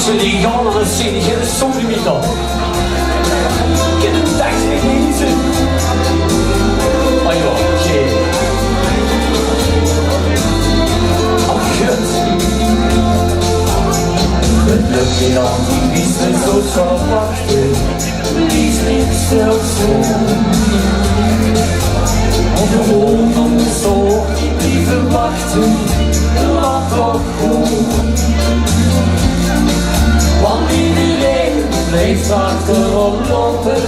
tussen die gaan en dan zie je geen sodomieter. Ik heb een dag gelezen. Oh ja, oké. Oh, gut. Geluk in al die wisten zo zou wachten. Lies niet zelf zo. Gewoon om zo die verwachten. Laat toch goed. Want iedereen blijft achterop lopen.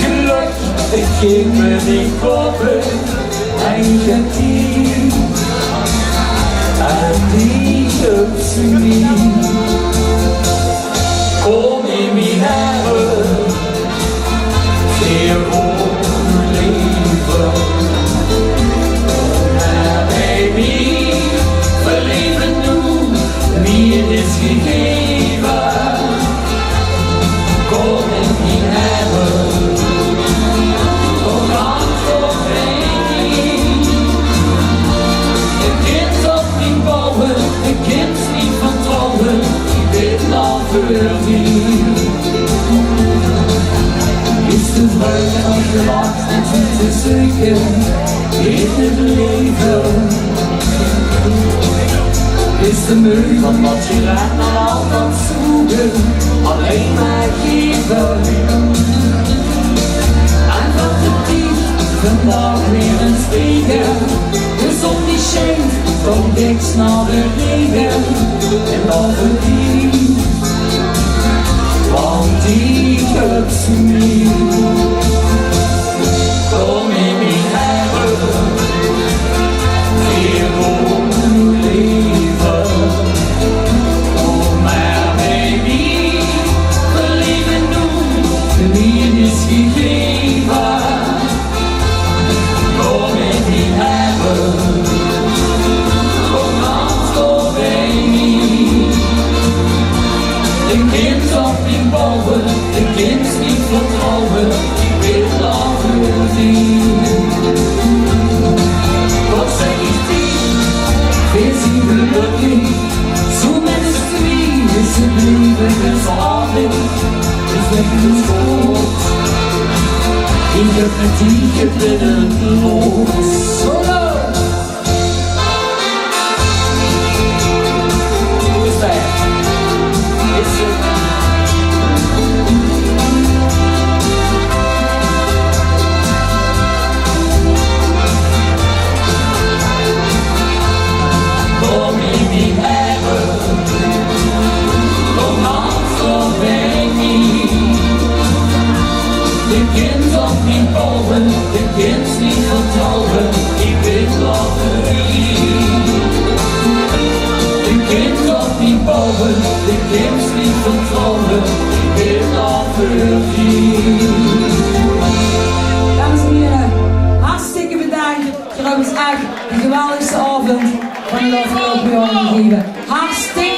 Geluk, ik geef me niet kopen. Eigen team. En die helpt me. Kom in mijn hebben. Veel goed leven. En baby, verleven nu. Wie het is gegeven. Kom in mijn hebben. Kom aan voor mij. Een kind op mijn bouwen, een kind niet vertrouwen. Ik weet nog verdien. Is de vreugde als je lacht en ziet te zoeken in het leven. Is de muur van wat je raakt naar altijd zoeken, alleen maar geven. En wat de dief vandaag weer een spiegel. De zon die schijnt, komt niks naar de regen. En bovendien, want die helpt me. Kom in mijn hebben, weer gewoon leven. Oh maar baby, we leven nu, wie is gegeven. Kom in mijn hebben, kom aan voor mij. Een kind op die bouwen, een kind niet vertrouwen, ik weet nog verdien. Wat zeg ik die, wees je gelukkig, zo met de twee is het leven gezamenlijk, is lekker schoot. Ik heb het hier binnenlood. Solo! Is dat? Is het? Kom in die hebben, kom aan voor mij. De kind op mijn bouwen, de kind niet vertrouwen, ik weet nog verdien. De kind op mijn bouwen, de kind niet vertrouwen, ik weet nog verdien. Dames en heren, hartstikke bedankt. Trouwens echt de geweldigste avond van de afgelopen jaren gegeven. Hartstikke